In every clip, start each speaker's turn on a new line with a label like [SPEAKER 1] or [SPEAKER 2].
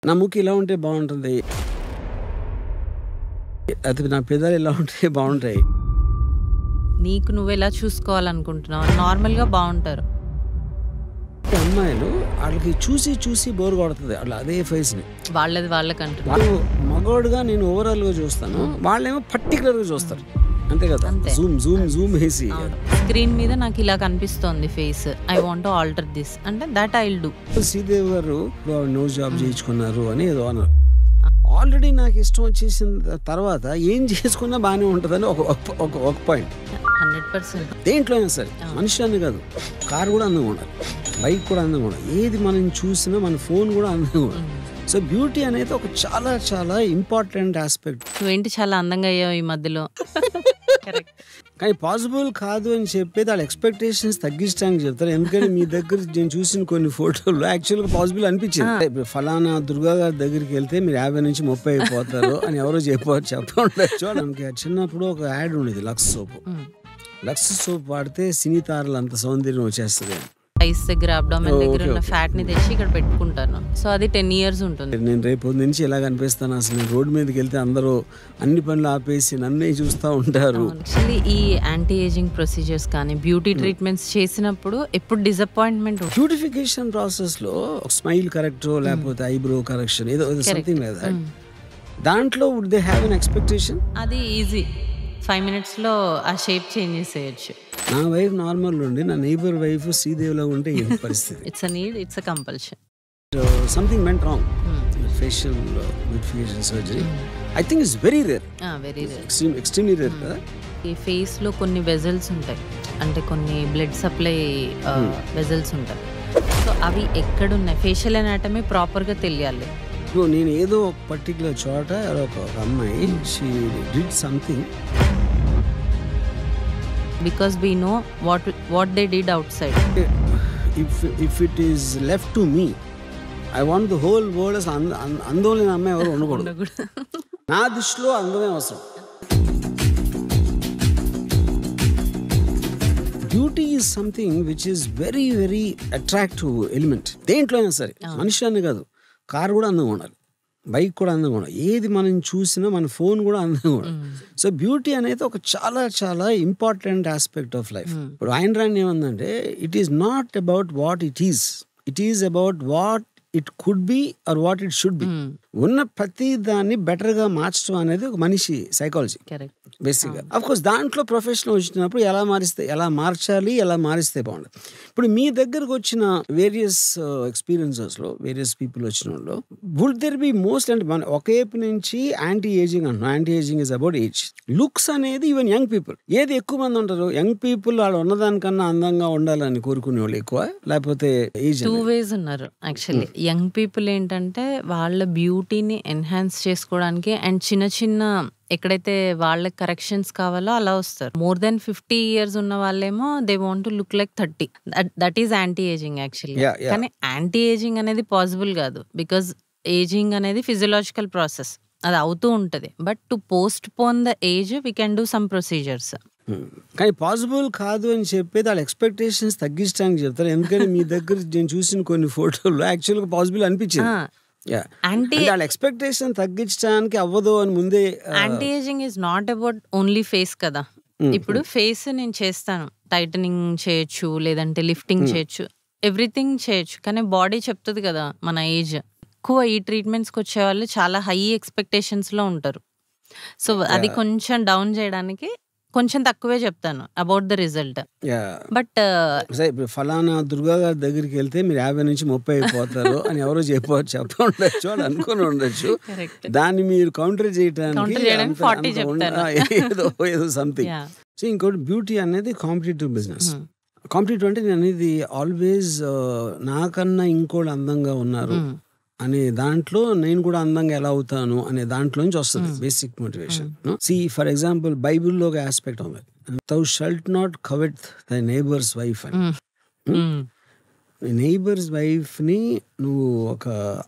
[SPEAKER 1] నా ముక్కు ఇలా ఉంటే బాగుంటుంది, అది నా పెదాలు ఇలా ఉంటే బాగుంటాయి.
[SPEAKER 2] నీకు నువ్వు ఎలా చూసుకోవాలనుకుంటున్నావు? నార్మల్గా బాగుంటారు
[SPEAKER 1] అమ్మాయిలు వాళ్ళకి చూసి చూసి బోర్ కొడుతుంది అట్లా అదే ఫేస్ ని.
[SPEAKER 2] వాళ్ళది వాళ్ళకంటున్నారు.
[SPEAKER 1] వాళ్ళు మగవాడుగా నేను ఓవరాల్ గా చూస్తాను, వాళ్ళేమో పర్టికులర్ గా చూస్తారు, అంతే కదా. జూమ్ జూమ్ జూమ్ వేసి
[SPEAKER 2] స్క్రీన్ మీద నాకు ఇలా కనిపిస్తోంది face, I want to alter this అంటే that I will do.
[SPEAKER 1] Sridevi గారు నోస్ జాబ్ చేయించుకున్నారు అని ఏదో అన్నారు. ఆల్రెడీ నాకు ఇష్టం వచ్చేసిన తర్వాత ఏం చేసుకున్నా బాగానే ఉంటుందని ఒక పాయింట్.
[SPEAKER 2] 100%
[SPEAKER 1] దేంట్లో అయినా సరే, మనిషి అని కాదు, కార్ కూడా అందంగా ఉండాలి, బైక్ కూడా అందంగా ఉండాలి, ఏది మనం చూసినా మన ఫోన్ కూడా అందంగా ఉండాలి. సో బ్యూటీ అనేది ఒక చాలా చాలా ఇంపార్టెంట్ ఆస్పెక్ట్.
[SPEAKER 2] నువ్వేంటి చాలా అందంగా అయ్యావు ఈ మధ్యలో.
[SPEAKER 1] కానీ పాసిబుల్ కాదు అని చెప్పేది వాళ్ళ ఎక్స్పెక్టేషన్స్ తగ్గించడానికి చెప్తారు. ఎందుకంటే మీ దగ్గర నేను చూసిన కొన్ని ఫోటోలు యాక్చువల్గా పాసిబుల్ అనిపించింది. ఇప్పుడు ఫలానా దుర్గా గారి దగ్గరికి వెళ్తే మీరు 50 నుంచి 30 అయిపోతారు అని ఎవరో చెప్పండొచ్చు. మనకి చిన్నప్పుడు ఒక యాడ్ ఉండేది, లక్స్ సోప్. లక్స్ సోప్ వాడితే సినీ తారలు అంత సౌందర్యం వచ్చేస్తుంది.
[SPEAKER 2] ఐస్ దగ్గర అబ్డామిన్ దగ్గర ఉన్న ఫ్యాట్ ని తెచ్చి ఇక్కడ పెట్టుకుంటాను. సో అది 10 years ఉంటుంది.
[SPEAKER 1] నేను రేపు నుంచి ఎలా కనిపిస్తాను అసలు? నేను రోడ్డు మీదకి వెళ్తే అందరూ అన్ని పనులు ఆపేసి నన్నే చూస్తూ ఉంటారు.
[SPEAKER 2] యాక్చువల్లీ ఈ యాంటీ ఏజింగ్ ప్రొసీజర్స్ కానీ బ్యూటీ ట్రీట్మెంట్స్ చేసినప్పుడు ఎప్పుడు డిసప్పాయింట్మెంట్.
[SPEAKER 1] బ్యూటిఫికేషన్ ప్రాసెస్ లో స్మైల్ కరెక్ట్ లేకపోతే ఐబ్రో కరెక్షన్ ఏదో సంథింగ్ లేదా, దాంట్లో would they have an expectation?
[SPEAKER 2] అది ఈజీ, 5 minutes లో ఆ షేప్ చేంజ్ చేసేయచ్చు.
[SPEAKER 1] నా వైఫ్ నార్మల్ ఉండి నా నైబర్ వైఫ్ శ్రీదేవిలో ఉంటే ఏం పరిస్థితి?
[SPEAKER 2] It's a need, it's a compulsion.
[SPEAKER 1] Something went wrong. Facial beautification surgery I think it's very rare.
[SPEAKER 2] Very rare,
[SPEAKER 1] extremely rare కదా.
[SPEAKER 2] ఈ ఫేస్ లో కొన్ని వెజల్స్ ఉంటాయి, అంటే కొన్ని బ్లడ్ సప్లై వెజల్స్ ఉంటాయి. సో అవి ఎక్కడున్నాయి, ఫేషియల్ అనాటమీ ప్రాపర్ గా తెలియాలి.
[SPEAKER 1] ఇప్పుడు నేను ఏదో ఒక పర్టికులర్ చోట ఒక అమ్మాయి she did something,
[SPEAKER 2] because we know what they did outside.
[SPEAKER 1] if it is left to me, I want the whole world as అందమైన అమ్మాయి ఎవరు ఉండకూడదు. నా దృష్టిలో అందమే అవసరం. Beauty is something which is very very attractive element. దేంట్లో అయినా సరే, మనిషి అని కాదు, కారు కూడా అందంగా ఉండాలి, బైక్ కూడా అందంగా ఉండాలి, ఏది మనం చూసినా మన ఫోన్ కూడా అందంగా ఉండాలి. సో బ్యూటీ అనేది ఒక చాలా చాలా ఇంపార్టెంట్ ఆస్పెక్ట్ ఆఫ్ లైఫ్. ఇప్పుడు ఆయన రాని ఏమందంటే, it is not about what it is about what it could be or what it should be. ఉన్న ప్రతి దాన్ని బెటర్ గా మార్చడం అనేది ఒక మనిషి సైకాలజీ బేసిక్ గా. అఫ్ కోర్స్ దాంట్లో ప్రొఫెషన్ వచ్చినప్పుడు ఎలా మార్చాలి, ఎలా మారిస్తే బాగుండదు. ఇప్పుడు మీ దగ్గరకు వచ్చిన వేరియస్ ఎక్స్పీరియన్సెస్ లో వేరియస్ పీపుల్ వచ్చిన వాళ్ళు వుడ్ దెర్ బి మోస్ట్, అంటే మన ఒకేపు నుంచి యాంటీ ఏజింగ్ అంటున్నాం. Anti ageing is about age. Looks అనేది ఈవెన్ యంగ్ పీపుల్, ఏది ఎక్కువ మంది ఉంటారు, యంగ్ పీపుల్ వాళ్ళు ఉన్నదానికన్నా అందంగా ఉండాలని కోరుకునే వాళ్ళు ఎక్కువ, లేకపోతే ఏజ్.
[SPEAKER 2] 2 ways ఉన్నారు యాక్చువల్లీ. యంగ్ పీపుల్ ఏంటంటే వాళ్ళ బ్యూటీని ఎన్హాన్స్ చేసుకోవడానికి అండ్ చిన్న చిన్న ఎక్కడైతే వాళ్ళకి కరెక్షన్స్ కావాలో అలా వస్తారు. మోర్ దెన్ 50 years ఉన్న వాళ్ళేమో they want to look like 30. That is anti ageing actually. కానీ యాంటీ ఏజింగ్ అనేది పాసిబుల్ కాదు, బికాజ్ ఏజింగ్ అనేది ఫిజియలాజికల్ ప్రాసెస్, అది అవుతూ ఉంటది. But to post phone the age we can do some procedures.
[SPEAKER 1] కానీ పాసిబుల్ కాదు అని చెప్పేది వాళ్ళ ఎక్స్పెక్టేషన్స్ తగ్గించడానికి చెప్తారు. ఎందుకంటే మీ దగ్గర నేను చూసిన కొన్ని ఫోటోలు యాక్చువల్గా పాసిబుల్ అనిపించింది. వాళ్ళ ఎక్స్పెక్టేషన్ తగ్గించడానికి అవ్వదు అని ముందే.
[SPEAKER 2] Anti ageing is not about only face కదా. ఇప్పుడు ఫేస్ నేను చేస్తాను, టైటనింగ్ చేయొచ్చు, లేదంటే లిఫ్టింగ్ చేయొచ్చు, ఎవ్రీథింగ్ చేయొచ్చు. కానీ బాడీ చెప్తుంది కదా మన ఏజ్. ఎక్కువ ఈ ట్రీట్మెంట్స్కి వచ్చే వాళ్ళు చాలా హై ఎక్స్పెక్టేషన్స్ లో ఉంటారు. సో అది కొంచెం డౌన్ చేయడానికి కొంచెం తక్కువే చెప్తాను అబౌట్ ద రిజల్ట్. బట్
[SPEAKER 1] ఫలానా దుర్గా గారి దగ్గరికి వెళ్తే మీరు 50 నుంచి 30 అయిపోతారు అని ఎవరో చెప్పండొచ్చు అని అనుకుని ఉండొచ్చు. దాన్ని మీరు కౌంటర్ చేయడానికి ఏదో సంథింగ్. సో ఇంకోటి, బ్యూటీ అనేది కాంపిటేటివ్ బిజినెస్. కాంపిటేటివ్ అంటే నేను అనేది ఆల్వేస్ నాకన్నా ఇంకోళ్ళు అందంగా ఉన్నారు అనే దాంట్లో నేను కూడా అందంగా ఎలా అవుతాను అనే దాంట్లో నుంచి వస్తుంది basic motivation. See for example బైబిల్లో ఒక ఆస్పెక్ట్ ఉంది, thou shalt not covet thy neighbor's wife అని. నైబర్స్ వైఫ్ ని నువ్వు ఒక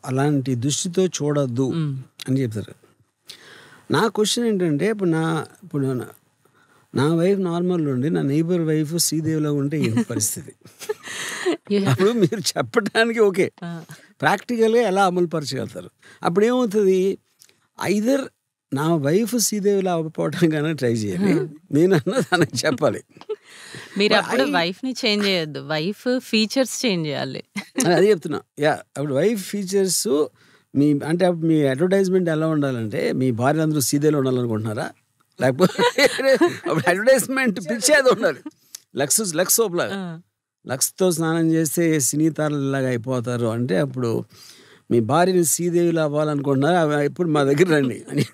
[SPEAKER 1] అలాంటి దృష్టితో చూడొద్దు అని చెప్తారు. నా క్వశ్చన్ ఏంటంటే, ఇప్పుడు నా వైఫ్ నార్మల్ ఉండి నా నైబర్ వైఫ్ శ్రీదేవిలో ఉంటే ఏం పరిస్థితి? అప్పుడు మీరు చెప్పడానికి ఓకే, ప్రాక్టికల్గా ఎలా అమలు పరచగలుగుతారు? అప్పుడు ఏమవుతుంది, ఐదర్ నా వైఫ్ శ్రీదేవిలా అవ్వకపోవడానికైనా ట్రై చేయాలి, నేనన్నా తనకి చెప్పాలి.
[SPEAKER 2] మీరు అప్పుడు వైఫ్ ని చేంజ్ చేయొద్దు, వైఫ్ ఫీచర్స్ చేంజ్ చేయాలి.
[SPEAKER 1] అదే చెప్తున్నా. అప్పుడు వైఫ్ ఫీచర్స్ మీ అంటే అప్పుడు మీ అడ్వర్టైజ్మెంట్ ఎలా ఉండాలంటే, మీ భార్య అందరూ శ్రీదేవిలో ఉండాలనుకుంటున్నారా? లేకపోతే అప్పుడు అడ్వర్టైజ్మెంట్ పిచ్చేది ఉండాలి. లక్స్ సోప్లాగా, లక్స్తో స్నానం చేస్తే సినీ తారలాగా అయిపోతారు అంటే, అప్పుడు మీ భార్యని శ్రీదేవిలో అవ్వాలనుకుంటున్నారా, ఇప్పుడు మా దగ్గర రండి అని.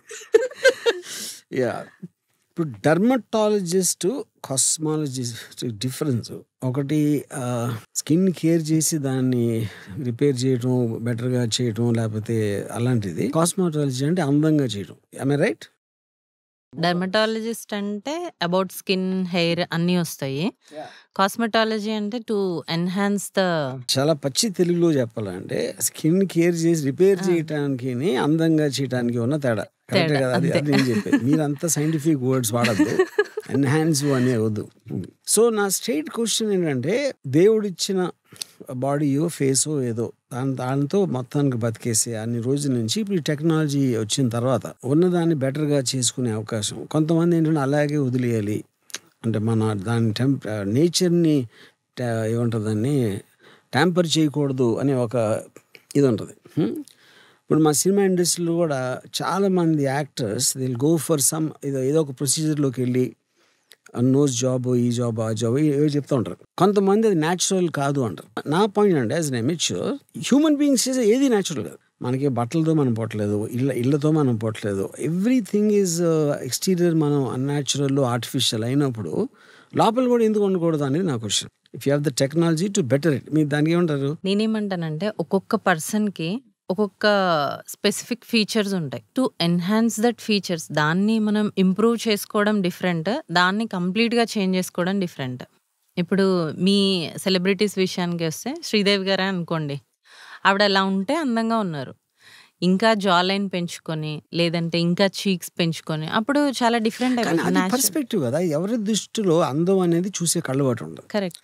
[SPEAKER 1] ఇప్పుడు డర్మటాలజిస్ట్, కాస్మాలజిస్ట్ డిఫరెన్స్ ఒకటి, స్కిన్ కేర్ చేసి దాన్ని రిపేర్ చేయటం, బెటర్గా చేయటం, లేకపోతే అలాంటిది. కాస్మెటాలజీ అంటే అందంగా చేయటం. am I right?
[SPEAKER 2] డర్మటాలజిస్ట్ అంటే అబౌట్ స్కిన్, హెయిర్ అన్నీ వస్తాయి. కాస్మెటాలజీ అంటే టు ఎన్హాన్స్ ద.
[SPEAKER 1] చాలా పచ్చి తెలుగులో చెప్పాలంటే స్కిన్ కేర్ చేసి రిపేర్ చేయటానికి, అందంగా చేయడానికి ఉన్న తేడా. కరెక్టే కదా? అది నేను చెప్పేది. మీరంతా సైంటిఫిక్ వర్డ్స్ వాడద్దు, ఎన్హాన్స్ అనే వద్దు. సో నా స్ట్రైట్ క్వశ్చన్ ఏంటంటే, దేవుడిచ్చిన బాడీయో ఫేసో ఏదో దాంతో మొత్తానికి బతికేసే అన్ని రోజుల నుంచి ఇప్పుడు ఈ టెక్నాలజీ వచ్చిన తర్వాత ఉన్నదాన్ని బెటర్గా చేసుకునే అవకాశం. కొంతమంది ఏంటంటే అలాగే వదిలేయాలి అంటే, మన దాని నేచర్ని ఏమంటుంది, దాన్ని ట్యాంపర్ చేయకూడదు అనే ఒక ఇది ఉంటుంది. ఇప్పుడు మా సినిమా ఇండస్ట్రీలో కూడా చాలామంది actors they'll go for some ఏదో ఒక ప్రొసీజర్లోకి వెళ్ళి నోస్ జాబ్, ఈ జాబ్, ఆ జాబ్ ఏవో చెప్తూ ఉంటారు. కొంతమంది అది న్యాచురల్ కాదు అంటారు. నా పాయింట్ అంటే, as an amateur human beings చేసే ఏది న్యాచురల్ కాదు. మనకి బట్టలతో మనం పొట్టలేదు, ఇళ్ళతో మనం పొట్టలేదు. ఎవ్రీథింగ్ ఈజ్ ఎక్స్టీరియర్ మనం అన్యాచురల్, ఆర్టిఫిషియల్ అయినప్పుడు లోపల కూడా ఎందుకు ఉండకూడదు అనేది నా question. If you have the technology to better it, మీరు దానికి ఏమంటారు?
[SPEAKER 2] నేనేమంటానంటే, ఒక్కొక్క పర్సన్కి ఒక్కొక్క స్పెసిఫిక్ ఫీచర్స్ ఉంటాయి. టు ఎన్హాన్స్ దట్ ఫీచర్స్, దాన్ని మనం ఇంప్రూవ్ చేసుకోవడం డిఫరెంట్, దాన్ని కంప్లీట్గా చేంజ్ చేసుకోవడం డిఫరెంట్. ఇప్పుడు మీ సెలబ్రిటీస్ విషయానికి వస్తే, శ్రీదేవి గారే అనుకోండి, ఆవిడ ఎలా ఉంటే అందంగా ఉన్నారు. ఇంకా జా లైన్ పెంచుకొని, లేదంటే ఇంకా చీక్స్ పెంచుకొని, అప్పుడు చాలా డిఫరెంట్ అయిపోయింది.
[SPEAKER 1] పర్స్పెక్టివ్ కదా, ఎవరి దృష్టిలో అందం అనేది చూసే కళ్ళబాటు ఉండదు.
[SPEAKER 2] కరెక్ట్.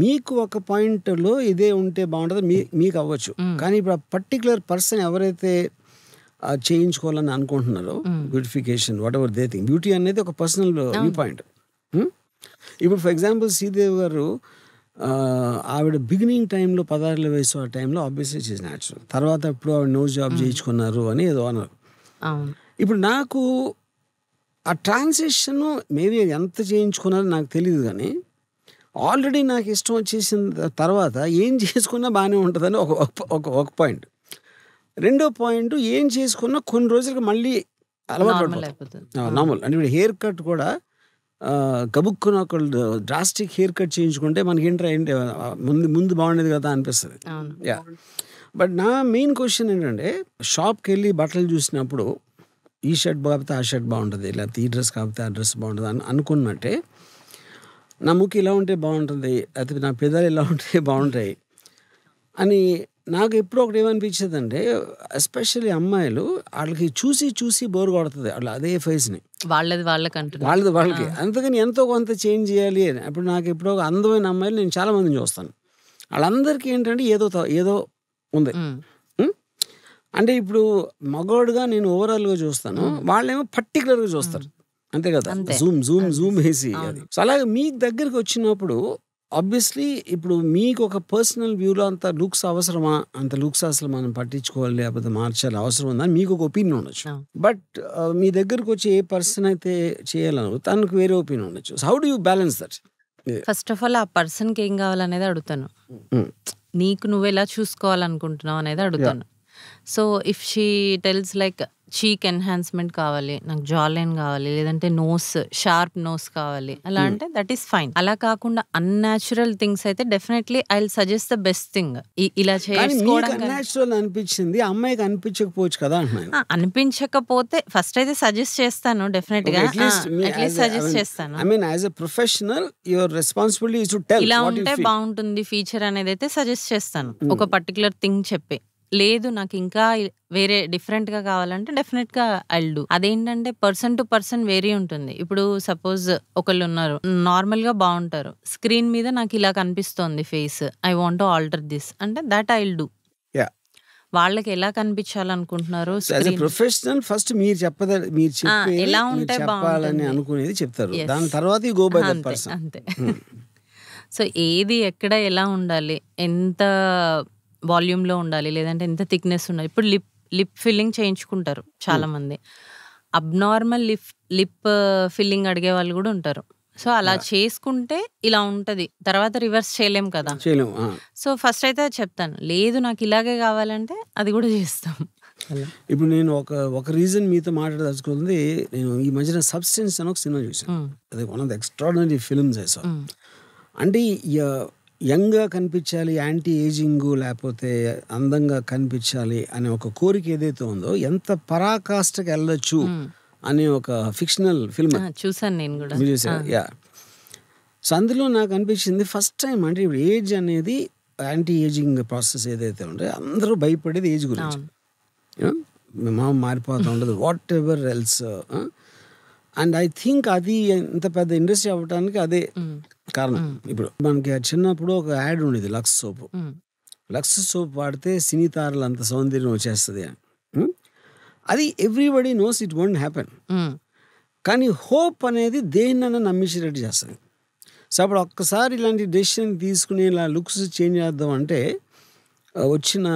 [SPEAKER 1] మీకు ఒక పాయింట్లో ఇదే ఉంటే బాగుంటుంది, మీకు అవ్వచ్చు. కానీ ఇప్పుడు ఆ పర్టికులర్ పర్సన్ ఎవరైతే చేయించుకోవాలని అనుకుంటున్నారో, beautification what ever they think, beauty అనేది ఒక పర్సనల్ వ్యూ పాయింట్. ఇప్పుడు ఫర్ ఎగ్జాంపుల్ శ్రీదేవి గారు, ఆవిడ బిగినింగ్ టైంలో 16 వయసు ఆ టైంలో ఆబ్వియస్లీ ఇట్ ఈస్ న్యాచురల్. తర్వాత ఇప్పుడు ఆవిడ నోస్ జాబ్ చేయించుకున్నారు అని ఏదో అన్నారు. ఇప్పుడు నాకు ఆ ట్రాన్సిషన్ మేబీ ఎంత చేయించుకున్నారో నాకు తెలియదు, కానీ ఆల్రెడీ నాకు ఇష్టం వచ్చేసిన తర్వాత ఏం చేసుకున్నా బాగానే ఉంటుందని ఒక పాయింట్. రెండో పాయింట్, ఏం చేసుకున్నా కొన్ని రోజులకి మళ్ళీ అలవాటు పడిపోతుంది, నార్మల్. అంటే ఇప్పుడు హెయిర్ కట్ కూడా గబుక్కున ఒకళ్ళు డ్రాస్టిక్ హెయిర్ కట్ చేయించుకుంటే మనకి ఏంటి ముందు బాగుండేది కదా అనిపిస్తుంది. బట్ నా మెయిన్ క్వశ్చన్ ఏంటంటే, షాప్కి వెళ్ళి బట్టలు చూసినప్పుడు ఈ షర్ట్ కాకపోతే ఆ షర్ట్ బాగుంటుంది, లేకపోతే ఈ డ్రెస్ కాకపోతే ఆ డ్రెస్ బాగుంటుంది అని అనుకున్నట్టే, నా ముక్కు ఇలా ఉంటే బాగుంటుంది, లేకపోతే నా పెదాలు ఇలా ఉంటే బాగుంటాయి అని నాకు ఎప్పుడు ఒకటి ఏమనిపించేది అంటే, ఎస్పెషల్లీ అమ్మాయిలు వాళ్ళకి చూసి బోర్ కొడుతుంది అట్లా అదే ఫేస్ని, వాళ్ళది వాళ్ళకి. అందుకని ఎంతో కొంత చేంజ్ చేయాలి అని. అప్పుడు నాకు ఎప్పుడో ఒక అందమైన అమ్మాయిలు నేను చాలామందిని చూస్తాను, వాళ్ళందరికీ ఏంటంటే ఏదో ఉంది. అంటే ఇప్పుడు మగవాడుగా నేను ఓవరాల్గా చూస్తాను, వాళ్ళేమో పర్టికులర్గా చూస్తారు, అంతే కదా, జూమ్ వేసి అది. సో అలాగే మీకు దగ్గరికి వచ్చినప్పుడు ఆబ్వియస్లీ ఇప్పుడు మీకు ఒక పర్సనల్ వ్యూలో అంత లుక్స్ అవసరమా, అంత లుక్స్ అసలు మనం పట్టించుకోవాలి లేకపోతే మార్చాలి అవసరం ఉందని మీకు ఒక ఒపీనియన్ ఉండొచ్చు. బట్ మీ దగ్గరకు వచ్చి ఏ పర్సన్ అయితే చేయాలను తనకు వేరే ఒపీనియన్ ఉండొచ్చు. How do you balance that?
[SPEAKER 2] First of all ఆ పర్సన్కి ఏం కావాలనేది అడుగుతాను, నీకు నువ్వు ఎలా చూసుకోవాలనుకుంటున్నావు అనేది అడుగుతాను. So if she tells like cheek enhancement కావాలి, నాకు జా లైన్ కావాలి, లేదంటే నోస్ షార్ప్ నోస్ కావాలి, అలా అంటే దట్ ఈస్ ఫైన్. అలా కాకుండా అన్యాచురల్ థింగ్స్ అయితే definitely I will suggest the best thing. ఇలా
[SPEAKER 1] చేసుకోవడం అనిపించింది, అమ్మాయికి అనిపించకపోవచ్చు కదా.
[SPEAKER 2] అనిపించకపోతే ఫస్ట్ అయితే సజెస్ట్ చేస్తాను, డెఫినెట్ గా అట్లీస్ట్ సజెస్ట్ చేస్తాను.
[SPEAKER 1] I mean as a professional your responsibility is to tell
[SPEAKER 2] ఇలా ఉంటే బాగుంటుంది ఫీచర్ అనేది అయితే సజెస్ట్ చేస్తాను, ఒక పర్టికులర్ థింగ్ చెప్పి. లేదు నాకు ఇంకా వేరే డిఫరెంట్ గా కావాలంటే డెఫినెట్ గా ఐల్ డూ. అదేంటంటే పర్సన్ టు పర్సన్ వేరీ ఉంటుంది. ఇప్పుడు సపోజ్ ఒకళ్ళు ఉన్నారు నార్మల్ గా బాగుంటారు, స్క్రీన్ మీద నాకు ఇలా కనిపిస్తోంది face, I want to alter this అంటే దట్ ఐల్ డూ. వాళ్ళకి ఎలా కనిపించాలనుకుంటున్నారు
[SPEAKER 1] as a
[SPEAKER 2] screen
[SPEAKER 1] professional first మీరు మీరు చెప్పేది
[SPEAKER 2] ఎలా
[SPEAKER 1] మీరు
[SPEAKER 2] ఉంటే
[SPEAKER 1] చెప్పాలని
[SPEAKER 2] బాగుంటుంది.
[SPEAKER 1] అనుకునేది చెప్తారు,
[SPEAKER 2] Yes.
[SPEAKER 1] దాని తర్వాత యూ గో బై దట్
[SPEAKER 2] అంతే
[SPEAKER 1] పర్సన్.
[SPEAKER 2] అంతే. సో ఏది ఎక్కడ ఎలా ఉండాలి, ఎంత వాల్యూమ్లో ఉండాలి, లేదంటే ఎంత థిక్నెస్ ఉండాలి. ఇప్పుడు లిప్ ఫిల్లింగ్ చేయించుకుంటారు చాలా మంది. అబ్నార్మల్ లిప్ ఫిల్లింగ్ అడిగే వాళ్ళు కూడా ఉంటారు. సో అలా చేసుకుంటే ఇలా ఉంటది, తర్వాత రివర్స్ చేయలేం కదా.
[SPEAKER 1] చేయలేము.
[SPEAKER 2] సో ఫస్ట్ అయితే అది చెప్తాను, లేదు నాకు ఇలాగే కావాలంటే అది కూడా చేస్తాం. అలా
[SPEAKER 1] ఇప్పుడు నేను ఒక రీజన్ మీతో మాట్లాడదలుచుకుంది, నేను ఈ మధ్యన సబ్స్టెన్స్ అని ఒక సినిమా చూసాను. అది one of the extraordinary films I saw. అంటే యంగ్గా కనిపించాలి, యాంటీ ఏజింగ్, లేకపోతే అందంగా కనిపించాలి అనే ఒక కోరిక ఏదైతే ఉందో ఎంత పరాకాష్ఠకి వెళ్ళొచ్చు అనే ఒక ఫిక్షనల్ ఫిల్మ్
[SPEAKER 2] చూసాను నేను కూడా.
[SPEAKER 1] మీరు చూసారా? యా. సో అందులో నాకు అనిపించింది ఫస్ట్ టైం, అంటే ఇప్పుడు ఏజ్ అనేది యాంటీ ఏజింగ్ ప్రాసెస్ ఏదైతే ఉంటే అందరూ భయపడేది ఏజ్ గురించి. మారిపోతూ ఉండదు what ever else. And I think అది ఇంత పెద్ద ఇండస్ట్రీ అవ్వడానికి అదే కారణం. ఇప్పుడు మనకి చిన్నప్పుడు ఒక యాడ్ ఉండేది, లక్స్ సోప్. లక్స్ సోప్ వాడితే సినీ తారలు అంత సౌందర్యం వచ్చేస్తుంది అని. అది everybody knows it won't happen. కానీ హోప్ అనేది దేన్నైనా నమ్మించేటట్టు చేస్తుంది. సో అప్పుడు ఒక్కసారి ఇలాంటి డెసిషన్ తీసుకుని ఇలా లుక్స్ చేంజ్ చేద్దాం అంటే వచ్చిన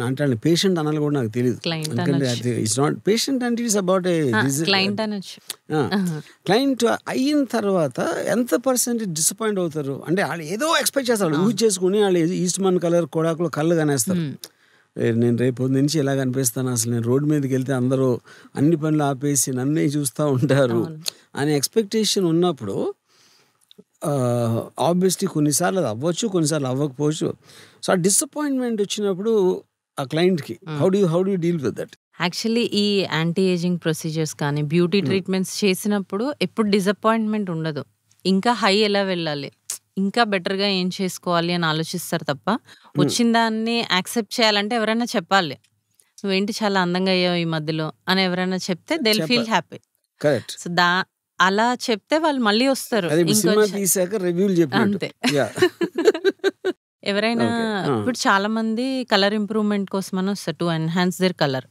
[SPEAKER 1] అంటే పేషెంట్ అనాలి కూడా నాకు తెలియదు. ఎందుకంటే ఇట్స్ నాట్ పేషెంట్ అంటే ఇట్స్ అబౌట్
[SPEAKER 2] క్లయింట్ అనొచ్చు.
[SPEAKER 1] క్లయింట్ అయిన తర్వాత ఎంత పర్సెంటేజ్ డిసప్పాయింట్ అవుతారు అంటే వాళ్ళు ఏదో ఎక్స్పెక్ట్ చేస్తారు, యూజ్ చేసుకుని వాళ్ళు ఈస్ట్మన్ కలర్ కొడాకులో కళ్ళు కనేస్తారు. నేను రేపు నుంచి ఎలా కనిపిస్తాను, అసలు నేను రోడ్డు మీదకి వెళ్తే అందరూ అన్ని పనులు ఆపేసి నన్నే చూస్తూ ఉంటారు అనే ఎక్స్పెక్టేషన్ ఉన్నప్పుడు ఆబ్వియస్లీ కొన్నిసార్లు అది అవ్వచ్చు, కొన్నిసార్లు అవ్వకపోవచ్చు. సో ఆ డిసప్పాయింట్మెంట్ వచ్చినప్పుడు ఆ క్లయింట్కి how do deal with that?
[SPEAKER 2] Actually ఈ యాంటీ ఏజింగ్ ప్రొసీజర్స్ కానీ బ్యూటీ ట్రీట్మెంట్స్ చేసినప్పుడు ఎప్పుడు డిసప్పాయింట్మెంట్ ఉండదు. ఇంకా హై ఎలా వెళ్ళాలి, ఇంకా బెటర్గా ఏం చేసుకోవాలి అని ఆలోచిస్తారు తప్ప వచ్చిన దాన్ని యాక్సెప్ట్ చేయాలంటే ఎవరైనా చెప్పాలి, నువ్వేంటి చాలా అందంగా అయ్యావు ఈ మధ్యలో అని ఎవరైనా చెప్తే they will feel happy.
[SPEAKER 1] Correct.
[SPEAKER 2] So అలా చెప్తే వాళ్ళు మళ్ళీ వస్తారు. అంతే. ఎవరైనా ఇప్పుడు చాలా మంది కలర్ ఇంప్రూవ్మెంట్ కోసం అని వస్తారు, to enhance there colour.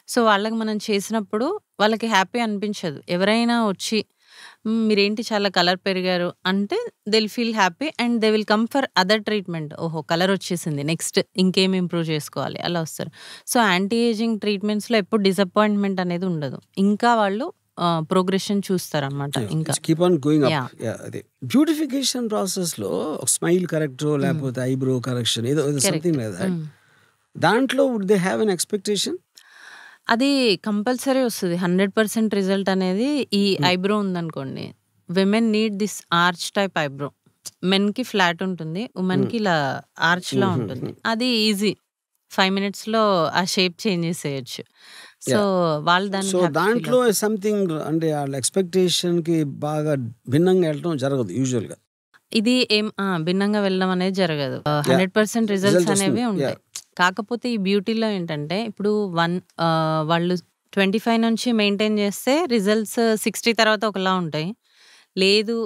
[SPEAKER 2] So వాళ్ళకి మనం చేసినప్పుడు వాళ్ళకి హ్యాపీ అనిపించదు. ఎవరైనా వచ్చి మీరేంటి చాలా కలర్ పెరిగారు అంటే they will feel happy and they will come for other treatment. ఓహో కలర్ వచ్చేసింది, నెక్స్ట్ ఇంకేం ఇంప్రూవ్ చేసుకోవాలి, అలా వస్తారు. సో యాంటీ ఏజింగ్ ట్రీట్మెంట్స్లో ఎప్పుడు డిసప్పాయింట్మెంట్ అనేది ఉండదు, ఇంకా వాళ్ళు ప్రోగ్రెషన్ చూస్తారు అనమాట. ఇంకా
[SPEAKER 1] కీప్ ఆన్ గోయింగ్ అప్. అదే బ్యూటిఫికేషన్ ప్రాసెస్ లో స్మైల్ కరెక్ట్ లేకపోతే ఐబ్రో కరెక్షన్ ఏదో సంథింగ్ లైక్ దట్, దాంట్లో would they have an expectation?
[SPEAKER 2] అది కంపల్సరీ వస్తుంది 100% రిజల్ట్ అనేది. ఈ ఐబ్రో ఉందనుకోండి, women need this arch type eyebrow. మెన్కి ఫ్లాట్ ఉంటుంది, ఉమెన్కి ఇలా ఆర్చ్లా ఉంటుంది. అది ఈజీ 5 minutesలో ఆ షేప్ చేంజ్ చేసేయచ్చు. సో వాళ్ళు
[SPEAKER 1] దాంట్లో సంథింగ్ అంటే వాళ్ళ ఎక్స్పెక్టేషన్ కి బాగా భిన్నంగా వెళ్ళడం జరగదు యూజువల్ గా.
[SPEAKER 2] ఇది ఏం భిన్నంగా వెళ్ళడం అనేది జరగదు. 100% రిజల్ట్స్ అనేవి ఉంటాయి. కాకపోతే ఈ బ్యూటీలో ఏంటంటే ఇప్పుడు వాళ్ళు 25 నుంచి మెయింటైన్ చేస్తే రిజల్ట్స్ 60 తర్వాత ఒకలా ఉంటాయి. లేదు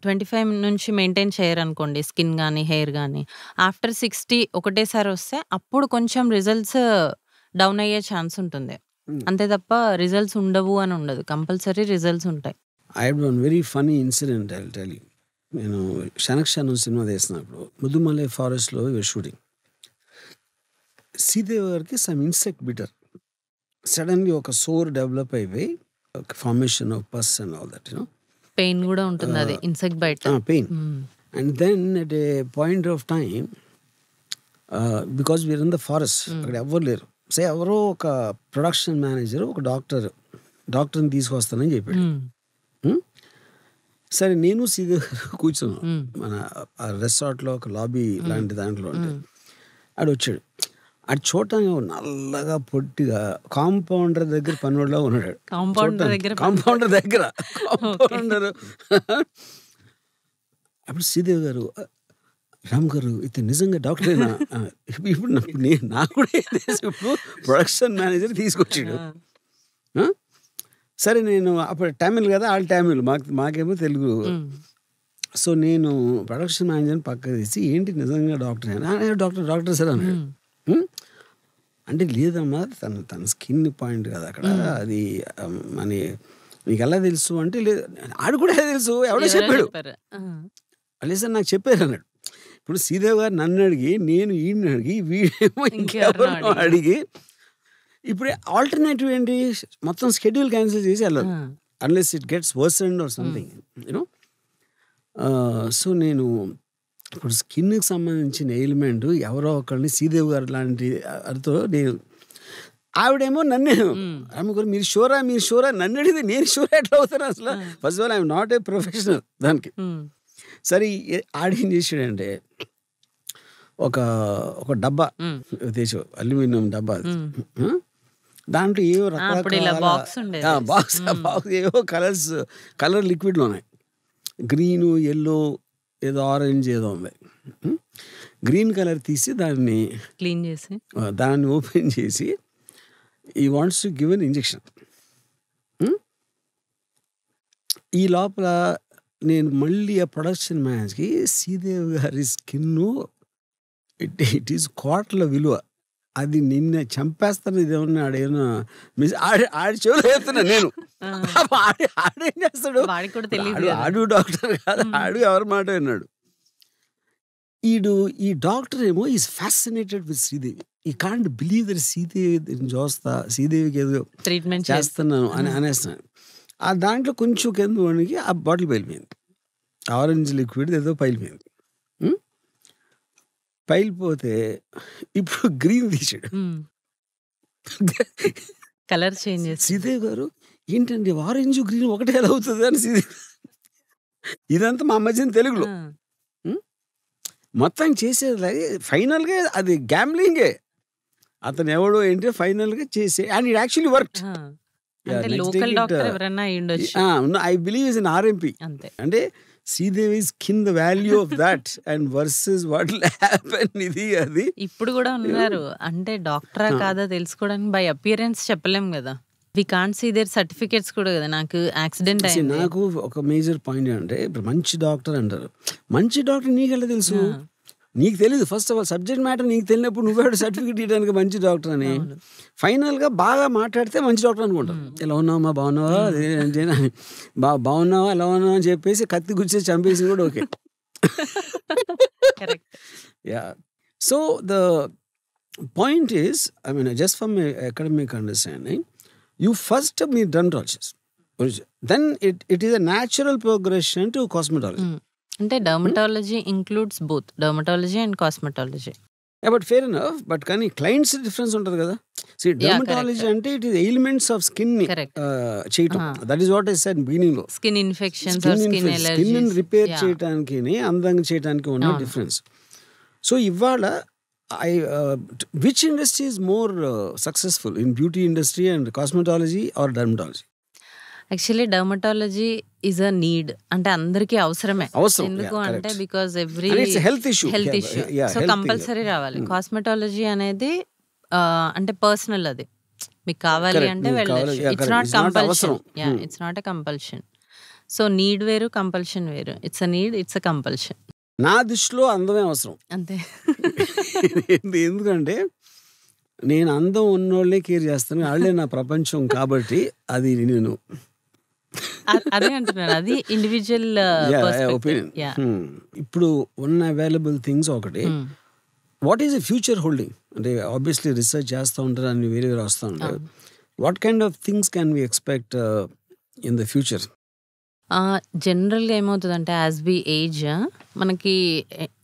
[SPEAKER 2] 25 నుంచి మెయింటైన్ చేయరు అనుకోండి, స్కిన్ కానీ హెయిర్ కానీ, ఆఫ్టర్ 60 ఒకటేసారి వస్తే అప్పుడు కొంచెం రిజల్ట్స్ డౌన్ అయ్యే ఛాన్స్ ఉంటుంది. అంతే తప్ప రిజల్ట్స్ ఉండవు అని ఉండదు, కంపల్సరీ రిజల్ట్స్ ఉంటాయి.
[SPEAKER 1] I have one very funny incident I will tell you. నేను శనక్షణం సినిమా తీసినప్పుడు ముద్దుమలై ఫారెస్ట్లో షూటింగ్, శ్రీదేవి గారికి సమ్ ఇన్సెక్ట్ బిటర్, సడన్లీ ఒక సోర్ డెవలప్ అయిపోయి formation of pus and all that, you know
[SPEAKER 2] pain కూడా ఉంటుంది, అది insect bite
[SPEAKER 1] pain. And then at a point of time because we are in the forest, అక్కడ ఎవరు లేరు. సే ఎవరో ఒక ప్రొడక్షన్ మేనేజర్ ఒక డాక్టర్ని తీసుకొస్తానని చెప్పాడు. సరే నేను శ్రీదేవి గారు కూర్చున్నాం మన రెసార్ట్లో ఒక లాబీ లాంటి దాంట్లో. ఆడు వచ్చాడు, ఆడు చూడటానికి నల్లగా పొట్టిగా కాంపౌండర్ దగ్గర పనివాడిలా ఉన్నాడు. కాంపౌండర్ దగ్గర అప్పుడు శ్రీదేవి గారు, రామ్ గారు ఇది నిజంగా డాక్టరేనా? ఇప్పుడు నాకు కూడా ఇప్పుడు ప్రొడక్షన్ మేనేజర్ తీసుకొచ్చాడు. సరే నేను అప్పుడు తమిళ్ కదా, వాళ్ళు తమిళ్, మాకేమో తెలుగు. సో నేను ప్రొడక్షన్ మేనేజర్ని పక్క తీసి ఏంటి నిజంగా డాక్టర్ అయినా? డాక్టర్ సార్ అన్నాడు. అంటే లేదమ్మా తన స్కిన్ పాయింట్ కదా అక్కడ, అది అని నీకు ఎలా తెలుసు అంటే, లేదు ఆడు కూడా తెలుసు, ఎవడో చెప్పాడు, లేదు నాకు చెప్పారు అన్నాడు. ఇప్పుడు శ్రీదేవి గారు నన్ను అడిగి, నేను ఈయన్ని అడిగి, వీడేమో ఇంకెవరినో అడిగి, ఇప్పుడు ఆల్టర్నేటివ్ ఏంటి, మొత్తం షెడ్యూల్ క్యాన్సిల్ చేసి వెళ్ళాలి, unless it gets worsened or something you know. So నేను ఇప్పుడు స్కిన్కి సంబంధించిన ఎలిమెంట్ ఎవరో ఒకరిని శ్రీదేవి గారు లాంటి అరితో నేను, ఆవిడేమో నన్ను ఆమె కూడా మీరు షోరా నన్ను అడిగితే నేను షోరా ఎట్లా అవుతాను అసలు, first of all I'm not a professional దానికి. సరే ఆడేం చేసాడంటే ఒక డబ్బా తెచ్చు, అల్యూమినియం డబ్బా, దాంట్లో ఏవో రకరకాల బాక్స్ ఏవో కలర్ లిక్విడ్లు ఉన్నాయి, గ్రీను ఎల్లో ఏదో ఆరెంజ్ ఏదో ఉంది. గ్రీన్ కలర్ తీసి దాన్ని
[SPEAKER 2] క్లీన్ చేసి
[SPEAKER 1] దాన్ని ఓపెన్ చేసి ఈ wants to give an injection. ఈ లోపల నేను మళ్ళీ ఆ ప్రొడక్షన్ మ్యాచ్కి శ్రీదేవి గారి స్కిన్ ఇట్ ఈస్ కోట్ల విలువ, అది నిన్న చంపేస్తాను, ఇదేమన్నా ఆడేమన్నా ఆడి చెవులు వేస్తున్నా నేను, ఆడేం చేస్తాడు, ఆడు డాక్టర్ కాదు, ఆడు ఎవరి మాట విన్నాడు. ఈ డాక్టర్ ఏమో ఈజ్ ఫ్యాసినేటెడ్ విత్ శ్రీదేవి, ఈ కాంట్ బిలీవ్ దట్ శ్రీదేవికి ఏదో
[SPEAKER 2] ట్రీట్మెంట్
[SPEAKER 1] చేస్తున్నాను అని అనేస్తున్నాను. ఆ దాంట్లో కొంచెం కింద వాడికి ఆ బాటిల్ పైలిపోయింది, ఆరెంజ్ లిక్విడ్ ఏదో పైలిపోయింది. పైలిపోతే ఇప్పుడు గ్రీన్ తీసాడు,
[SPEAKER 2] కలర్ చేంజ్ చేసి
[SPEAKER 1] శ్రీదేవి గారు ఏంటండి ఆరెంజ్ గ్రీన్ ఒకటే ఎలా అవుతుంది అని శ్రీదేవి, ఇదంతా మా మధ్యన తెలుగులో మొత్తం చేసేది. ఫైనల్గా అది గ్యాంబ్లింగే, అతను ఎవడో ఏంటి ఫైనల్గా చేసే, and it actually work. I believe is in RMP, అంటే Sridevi skin the value of that and versus what will happen, ఇది అది.
[SPEAKER 2] ఇప్పుడు కూడా ఉన్నారు, అంటే డాక్టరా కాదా తెలుసుకోవడానికి బై అపియరెన్స్ చెప్పలేం కదా, we can't see their certificates కూడా కదా. నాకు యాక్సిడెంట్ అయింది,
[SPEAKER 1] నాకు ఒక మేజర్ పాయింట్ అంటే ఇప్పుడు మంచి డాక్టర్ అంటారు, మంచి డాక్టర్ నీకెలా తెలుసు, నీకు తెలియదు. First of all subject matter నీకు తెలియనప్పుడు నువ్వేడు సర్టిఫికేట్ ఇవ్వడానికి మంచి డాక్టర్ అని. ఫైనల్గా బాగా మాట్లాడితే మంచి డాక్టర్ అనుకుంటాం. ఎలా ఉన్నావా, బాగున్నావా, బాగున్నావా, ఎలా ఉన్నావా అని చెప్పేసి కత్తి గుచ్చేసి చంపేసి కూడా okay. Yeah, so the point is, I mean just from academic understanding, you first meet dermatologist, then it is a natural progression to cosmetology.
[SPEAKER 2] అంటే dermatology includes both dermatology and cosmetology.
[SPEAKER 1] But fair enough, but కానీ clients difference ఉంటుంది కదా. See, dermatology అంటే it is elements of skin చేయటం, that is what I said beginning లో.
[SPEAKER 2] Skin infections or skin allergies,
[SPEAKER 1] skin repair చేయడానికి అందంగా చేయడానికి ఉన్న డిఫరెన్స్. సో ఇవాళ which industry is more successful in beauty industry and cosmetology or dermatology?
[SPEAKER 2] Actually dermatology is a need, అంటే అందరికీ అవసరమే. ఎందుకు అంటే because every
[SPEAKER 1] health issue,
[SPEAKER 2] so compulsory రావాలి. కాస్మెటాలజీ అనేది అంటే పర్సనల్, అది మీకు కావాలి అంటే వెళ్ళచ్చు, it's not compulsion. It's not a compulsion. So need వేరు, కంపల్షన్ వేరు. It's a need, it's a compulsion.
[SPEAKER 1] నా దృష్టిలో అందమే అవసరం
[SPEAKER 2] అంతే.
[SPEAKER 1] ఎందుకంటే నేను అందం ఉన్నోళ్ళే కేర్ చేస్తాను, వాళ్ళే నా ప్రపంచం కాబట్టి అది నేను
[SPEAKER 2] అదే అంటున్నాను, అది ఇండివిజువల్
[SPEAKER 1] ఒపీనియన్. ఇప్పుడు ఉన్న అవైలబుల్ థింగ్స్ ఒకటి, what is the future holding అంటే ఆబ్వియస్లీ రీసెర్చ్ చేస్తూ ఉంటారు, అన్ని వేరే వేరే వస్తూ ఉంటారు. What kind of things can we expect in the future?
[SPEAKER 2] జనరల్గా ఏమవుతుందంటే యాజ్ వి ఏజ్, మనకి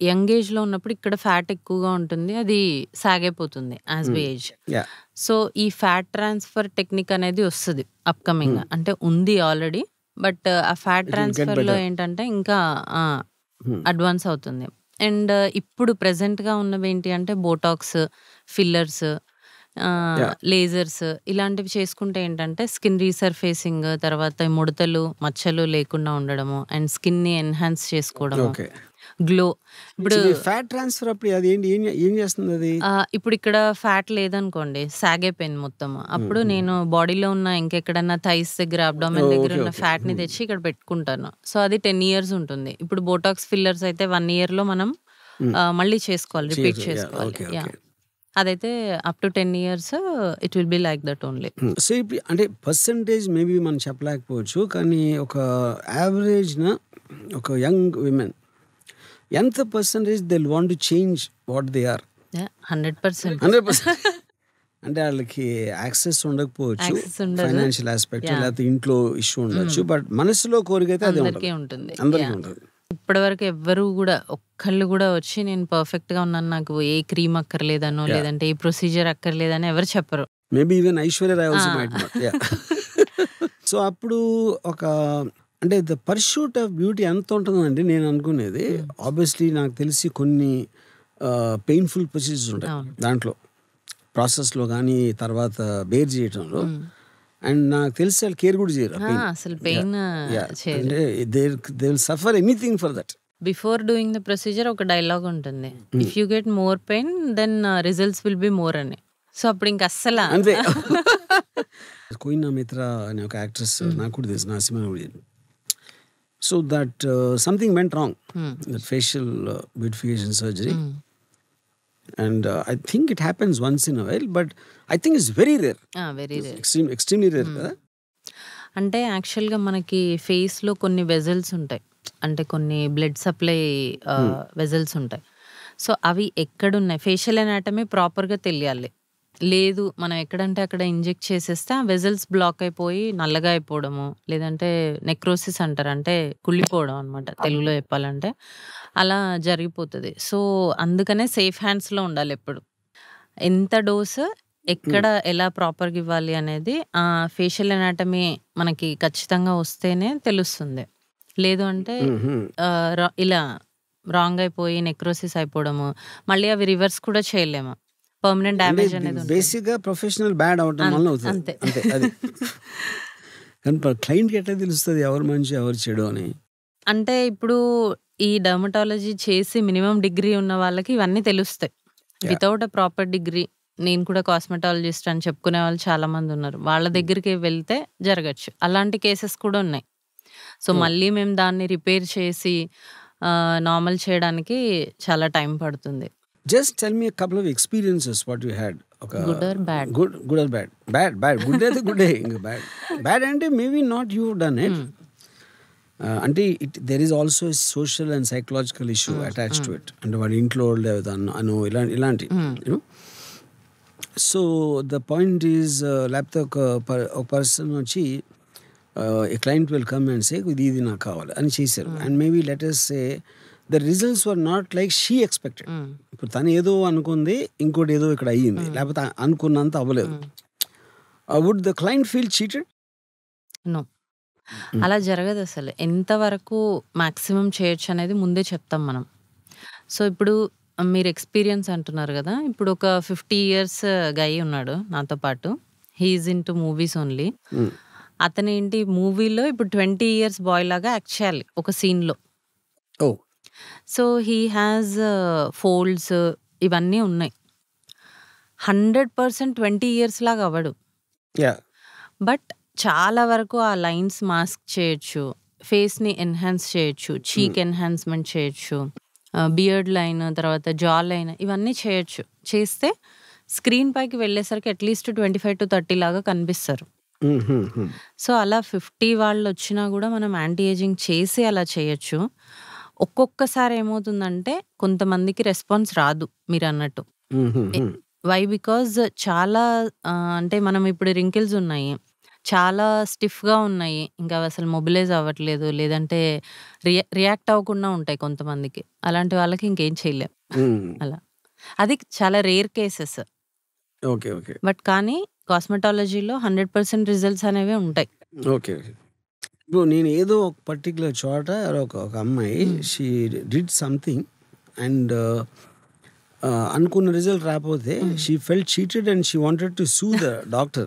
[SPEAKER 2] యంగ్ ఏజ్లో ఉన్నప్పుడు ఇక్కడ ఫ్యాట్ ఎక్కువగా ఉంటుంది, అది సాగైపోతుంది యాజ్ వి ఏజ్. సో ఈ ఫ్యాట్ ట్రాన్స్ఫర్ టెక్నిక్ అనేది వస్తుంది అప్కమింగ్, అంటే ఉంది ఆల్రెడీ, బట్ ఆ ఫ్యాట్ ట్రాన్స్ఫర్లో ఏంటంటే ఇంకా అడ్వాన్స్ అవుతుంది. అండ్ ఇప్పుడు ప్రెసెంట్గా ఉన్నవి ఏంటి అంటే బోటాక్స్, ఫిల్లర్స్, లేజర్స్ ఇలాంటివి చేసుకుంటే ఏంటంటే స్కిన్ రీసర్ఫేసింగ్, తర్వాత ముడతలు మచ్చలు లేకుండా ఉండడము, అండ్ స్కిన్ ని ఎన్హాన్స్ చేసుకోవడము, గ్లో. ఇప్పుడు
[SPEAKER 1] ఫ్యాట్ ట్రాన్స్ఫర్ అప్పుడు అది ఏం చేస్తుంది అది?
[SPEAKER 2] ఇప్పుడు ఇక్కడ ఫ్యాట్ లేదనుకోండి, సాగైపోయింది మొత్తం, అప్పుడు నేను బాడీలో ఉన్న ఇంకెక్కడన్నా థైస్ దగ్గర, అబ్డామెన్ దగ్గర ఉన్న ఫ్యాట్ ని తెచ్చి ఇక్కడ పెట్టుకుంటాను. సో అది 10 years ఉంటుంది. ఇప్పుడు బోటాక్స్, ఫిల్లర్స్ అయితే 1 year లో మనం మళ్ళీ చేసుకోవాలి, రిపీట్ చేసుకోవాలి. అదైతే up to 10 years it will be like that only.
[SPEAKER 1] So ఇప్పుడు అంటే పర్సంటేజ్ మేబీ మనం చెప్పలేకపోవచ్చు, కానీ ఒక యావరేజ్న ఒక యంగ్ విమెన్ ఎంత percentage they want to change what they are?
[SPEAKER 2] 100%.
[SPEAKER 1] 100%. అంటే వాళ్ళకి యాక్సెస్ ఉండకపోవచ్చు, ఫైనాన్షియల్ ఆస్పెక్ట్ లేకపోతే ఇంట్లో ఇష్యూ ఉండొచ్చు, బట్ మనసులో కోరిక అయితే అదే
[SPEAKER 2] ఉంటుంది.
[SPEAKER 1] అందరికీ ఉంటుంది.
[SPEAKER 2] ఇప్పటివరకు ఎవ్వరు కూడా ఒక్కళ్ళు కూడా వచ్చి నేను పర్ఫెక్ట్ గా ఉన్నాను, నాకు ఏ క్రీమ్ అక్కర్లేదనో లేదంటే ఏ ప్రొసీజర్ అక్కర్లేదని ఎవరు చెప్పరు.
[SPEAKER 1] Maybe even Aishwarya Rai also might not. So అప్పుడు ఒక అంటే ద పర్సూట్ ఆఫ్ బ్యూటీ ఎంత ఉంటుందండి నేను అనుకునేది. ఆబ్వియస్లీ నాకు తెలిసి కొన్ని పెయిన్ఫుల్ ప్రొసీజర్స్ ఉంటాయి దాంట్లో, ప్రాసెస్లో కానీ తర్వాత బేర్ చేయటంలో. అండ్ నాకు తెలిసి వాళ్ళు కేర్ కూడా చేయరు
[SPEAKER 2] అసలు పెయిన్.
[SPEAKER 1] అంటే they will suffer anything for that.
[SPEAKER 2] Before doing the procedure ఒక డైలాగ్ ఉంటుంది, if you get more pain then results will be more అని. సో అప్పుడు ఇంక అస్సలు
[SPEAKER 1] అంతే. కోయినా మిత్రా అనే ఒక యాక్ట్రెస్ నాకు కూడా తెలుసు, నా సినిమా కూడా. So that something went wrong, that facial beautification surgery. And I think it happens once in a while, but I think it's very rare.
[SPEAKER 2] Very rare.
[SPEAKER 1] Extremely rare.
[SPEAKER 2] అంటే యాక్చువల్గా మనకి ఫేస్లో కొన్ని వెజల్స్ ఉంటాయి, అంటే కొన్ని బ్లడ్ సప్లై వెజల్స్ ఉంటాయి. So అవి ఎక్కడున్నాయి, ఫేషియల్ అనాటమీ ప్రాపర్గా తెలియాలి. లేదు మనం ఎక్కడంటే అక్కడ ఇంజెక్ట్ చేసేస్తే ఆ వెజల్స్ బ్లాక్ అయిపోయి నల్లగా అయిపోవడము, లేదంటే నెక్రోసిస్ అంటారు, అంటే కుళ్ళిపోవడం అనమాట తెలుగులో చెప్పాలంటే, అలా జరిగిపోతుంది. సో అందుకనే సేఫ్ హ్యాండ్స్లో ఉండాలి ఎప్పుడు. ఎంత డోసు ఎక్కడ ఎలా ప్రాపర్గా ఇవ్వాలి అనేది ఆ ఫేషియల్ అనాటమీ మనకి ఖచ్చితంగా వస్తేనే తెలుస్తుంది. లేదు అంటే ఇలా రాంగ్ అయిపోయి నెక్రోసిస్ అయిపోవడము, మళ్ళీ అవి రివర్స్ కూడా చేయలేము, పర్మనెంట్ డ్యామేజ్ అనేది
[SPEAKER 1] బేసిక్ గా ప్రొఫెషనల్ బ్యాడ్ అవటం వల్ల అవుతుంది. అంతే అది. కానీ క్లయింట్ కి ఎట్లా తెలుస్తుంది ఎవరు మంచి ఎవరు చెడు అని?
[SPEAKER 2] అంటే ఇప్పుడు ఈ డర్మటాలజీ చేసి మినిమం డిగ్రీ ఉన్న వాళ్ళకి ఇవన్నీ తెలుస్తాయి. వితౌట్ అ ప్రాపర్ డిగ్రీ, నేను కూడా కాస్మెటాలజిస్ట్ అని చెప్పుకునే వాళ్ళు చాలా మంది ఉన్నారు, వాళ్ళ దగ్గరికి వెళ్తే జరగచ్చు. అలాంటి కేసెస్ కూడా ఉన్నాయి. సో మళ్ళీ మేము దాన్ని రిపేర్ చేసి నార్మల్ చేయడానికి చాలా టైం పడుతుంది.
[SPEAKER 1] Just tell me a couple of experiences what you had. Okay.
[SPEAKER 2] Good or bad?
[SPEAKER 1] Good or bad? Bad. Good అయితే good ఇంకా bad అంటే maybe not you've done it. అంటే there is also a social and psychological issue attached to it. అంటే వాడి ఇంట్లో అను ఇలాంటి you know. So the point is లేకపోతే ఒక పర్సన్ వచ్చి a client will come and say ఇది నాకు కావాలి అని చేశారు, and maybe let us say the results were not like she expected. ఇప్పుడు తను ఏదో అనుకుంది, ఇంకోటి ఏదో ఇక్కడ అయ్యింది, లేకపోతే అనుకున్నంత అవ్వలేదు. Would the client feel cheated?
[SPEAKER 2] నో, అలా జరగదు అసలు. ఎంతవరకు మాక్సిమం చేయొచ్చు అనేది ముందే చెప్తాం మనం. సో ఇప్పుడు మీరు ఎక్స్పీరియన్స్ అంటున్నారు కదా, ఇప్పుడు ఒక 50 years గై ఉన్నాడు నాతో పాటు, he is into movies only. అతనేంటి మూవీలో ఇప్పుడు 20 years బాయ్ లాగా యాక్ట్ చేయాలి ఒక సీన్లో. సో హీ హ్యాస్ ఫోల్డ్స్ ఇవన్నీ ఉన్నాయి. 100% 20 years లాగా అవ్వడు, బట్ చాలా వరకు ఆ లైన్స్ మాస్క్ చేయొచ్చు, ఫేస్ని ఎన్హాన్స్ చేయొచ్చు, చీక్ ఎన్హాన్స్మెంట్ చేయొచ్చు, బియర్డ్ లైన్, తర్వాత జా లైన్, ఇవన్నీ చేయొచ్చు. చేస్తే స్క్రీన్ పైకి వెళ్ళేసరికి అట్లీస్ట్ 25 to 30 లాగా కనిపిస్తారు. సో అలా 50 వాళ్ళు వచ్చినా కూడా మనం యాంటీ ఏజింగ్ చేసి అలా చేయొచ్చు. ఒక్కొక్కసారి ఏమవుతుందంటే కొంతమందికి రెస్పాన్స్ రాదు మీరు అన్నట్టు. వై? బికాజ్ చాలా అంటే మనం ఇప్పుడు రింకిల్స్ ఉన్నాయి, చాలా స్టిఫ్గా ఉన్నాయి, ఇంకా అసలు మొబిలైజ్ అవ్వట్లేదు, లేదంటే రియాక్ట్ అవ్వకుండా ఉంటాయి కొంతమందికి. అలాంటి వాళ్ళకి ఇంకేం చేయలేం. అలా అది చాలా రేర్ కేసెస్. బట్ కానీ కాస్మెటాలజీలో 100% రిజల్ట్స్ అనేవి ఉంటాయి.
[SPEAKER 1] ఇప్పుడు నేను ఏదో ఒక పర్టికులర్ చోట ఒక అమ్మాయి షీ డిడ్ సంథింగ్ అండ్ అనుకున్న రిజల్ట్ రాకపోతే she felt cheated and she wanted to sue the doctor.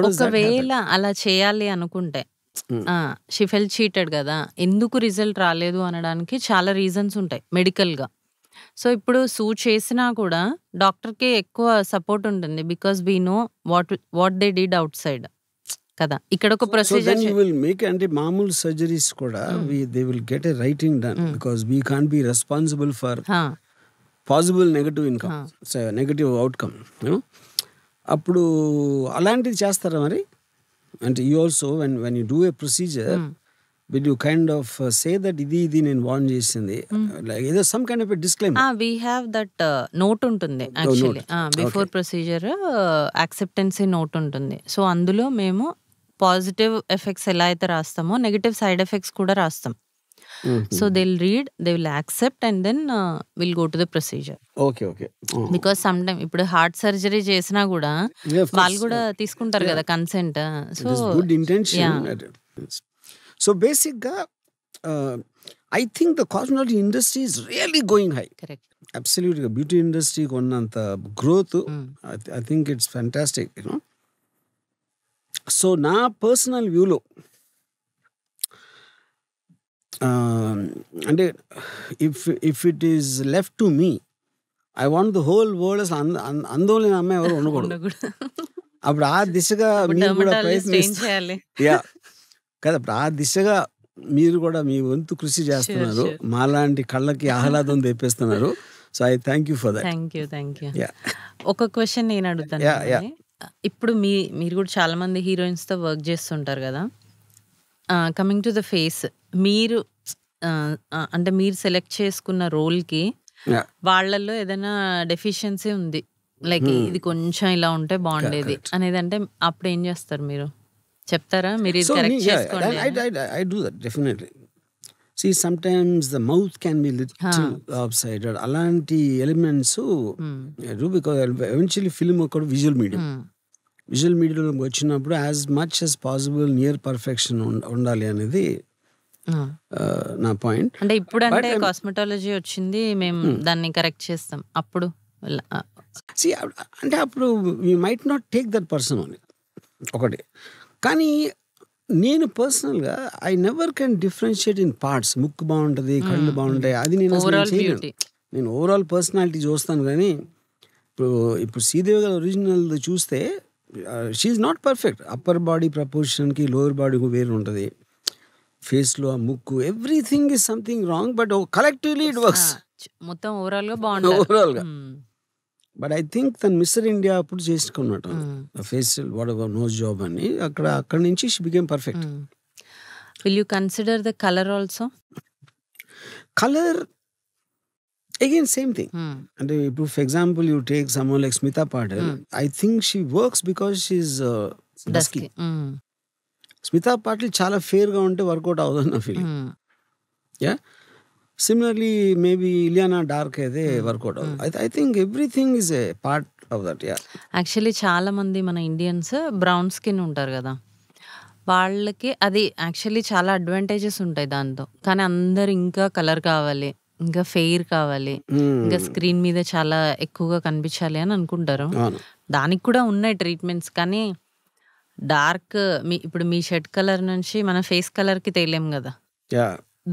[SPEAKER 2] ఒకవేళ అలా చేయాలి అనుకుంటే షీ ఫెల్ట్ చీటెడ్ కదా, ఎందుకు రిజల్ట్ రాలేదు అనడానికి చాలా రీజన్స్ ఉంటాయి మెడికల్గా. సో ఇప్పుడు సూ చేసినా కూడా డాక్టర్కి ఎక్కువ సపోర్ట్ ఉంటుంది, because we know what they did outside కదా. ఇక్కడ ఒక ప్రొసీజర్
[SPEAKER 1] అంటే మామూలు సర్జరీస్ కూడా they will get a writing done because we can't be responsible for possible negative income, negative outcome. అప్పుడు అలాంటిది చేస్తారా మరి? అంటే you also when you do a procedure will you kind of say that ఇది నేను warn చేసింది, like ఏదో some kind of disclaimer?
[SPEAKER 2] We have that note ఉంటుంది actually. Before procedure acceptancy note ఉంటుంది. సో అందులో మేము పాజిటివ్ ఎఫెక్ట్స్ ఎలా అయితే రాస్తామో నెగటివ్ సైడ్ ఎఫెక్ట్స్ కూడా రాస్తాం. So they will read, they will accept and then will go to the procedure.
[SPEAKER 1] Okay okay.
[SPEAKER 2] Because some time ఇప్పుడు హార్ట్ సర్జరీ చేసినా కూడా వాళ్ళు కూడా తీసుకుంటారు కదా consent. So
[SPEAKER 1] good intention. So బేసిక్గా I think the cosmetology industry is really going high.
[SPEAKER 2] Correct.
[SPEAKER 1] అబ్సల్యూట్గా beauty ఇండస్ట్రీకి ఉన్నంత growth I think it's fantastic. You know, so నా పర్సనల్ వ్యూలో అంటే if it is left to me, I want the whole world అసలు ఆందోళన అమ్మాయి ఎవరు ఉండకూడదు. అప్పుడు ఆ దిశగా మీరు కూడా ప్రయత్నిస్తారు. యా కదా, అప్పుడు ఆ దిశగా మీరు కూడా మీ వంతు కృషి చేస్తున్నారు, మాలాంటి కళ్ళకి ఆహ్లాదం తెప్పిస్తున్నారు. So I thank you for that.
[SPEAKER 2] Thank you. ఒక క్వశ్చన్ నేను అడుగుతాను. ఇప్పుడు మీరు కూడా చాలా మంది హీరోయిన్స్ తో వర్క్ చేస్తుంటారు కదా. కమింగ్ టు ద ఫేస్, మీరు అంటే మీరు సెలెక్ట్ చేసుకున్న రోల్ కి వాళ్ళల్లో ఏదైనా డెఫిషియన్సీ ఉంది, లైక్ ఇది కొంచెం ఇలా ఉంటే బాగుండేది అనేది, అంటే అప్పుడు ఏం చేస్తారు మీరు? చెప్తారా? మీరు ఇది కరెక్ట్ చేసుకోండి.
[SPEAKER 1] I do that definitely. See, sometimes the mouth can be little lopsided. అలాంటి elements do, because eventually film ఒక విజువల్ మీడియం. విజువల్ మీడియంలో వచ్చినప్పుడు as much as possible near perfection ఉండాలి అనేది నా పాయింట్.
[SPEAKER 2] అంటే ఇప్పుడు అంటే కాస్మెటాలజీ వచ్చింది, మేము దాన్ని కరెక్ట్ చేస్తాం. అప్పుడు
[SPEAKER 1] అంటే అప్పుడు we might not take that person అని ఒకటి. కానీ నేను పర్సనల్గా I never can differentiate in parts. ముక్కు బాగుంటుంది, కళ్ళు బాగుంటాయి, అది నేను చేయలేను. నేను ఓవరాల్ పర్సనాలిటీ చూస్తాను. కానీ ఇప్పుడు శ్రీదేవి గారి ఒరిజినల్ చూస్తే she not perfect. Upper body ప్రపోర్షన్కి లోవర్ బాడీకి వేరు ఉంటుంది. ఫేస్లో ఆ ముక్కు, everything is something wrong, but collectively it works.
[SPEAKER 2] మొత్తం ఓవరాల్గా బాగుంటుంది.
[SPEAKER 1] ఓవరాల్గా బట్ ఐ థింక్ తను మిస్టర్ ఇండియా అప్పుడు చేసుకున్నట్టు facial whatever nose job అని, అక్కడ నుంచి she became perfect.
[SPEAKER 2] Will you consider the colour also?
[SPEAKER 1] Colour again same thing. అంటే ఇప్పుడు for example you take someone like Smita Patil, I think she works because she is dusky. Smita Patil చాలా ఫేర్గా ఉంటే work out అవ్వదని నా feeling. Yeah, similarly maybe Ileana dark అయితే work out అవ్వదు. I think everything is a part of that. Yeah,
[SPEAKER 2] actually చాలా మంది మన ఇండియన్స్ బ్రౌన్ స్కిన్ ఉంటారు కదా, వాళ్ళకి అది యాక్చువల్లీ చాలా అడ్వాంటేజెస్ ఉంటాయి దాంతో. కానీ అందరు ఇంకా కలర్ కావాలి, ఇంకా ఫెయిర్ కావాలి, ఇంకా స్క్రీన్ మీద చాలా ఎక్కువగా కనిపించాలి అని అనుకుంటారు. దానికి కూడా ఉన్నాయి ట్రీట్మెంట్స్. కానీ డార్క్ ఇప్పుడు మీ షర్ట్ కలర్ నుంచి మన ఫేస్ కలర్ కి తేలేం కదా.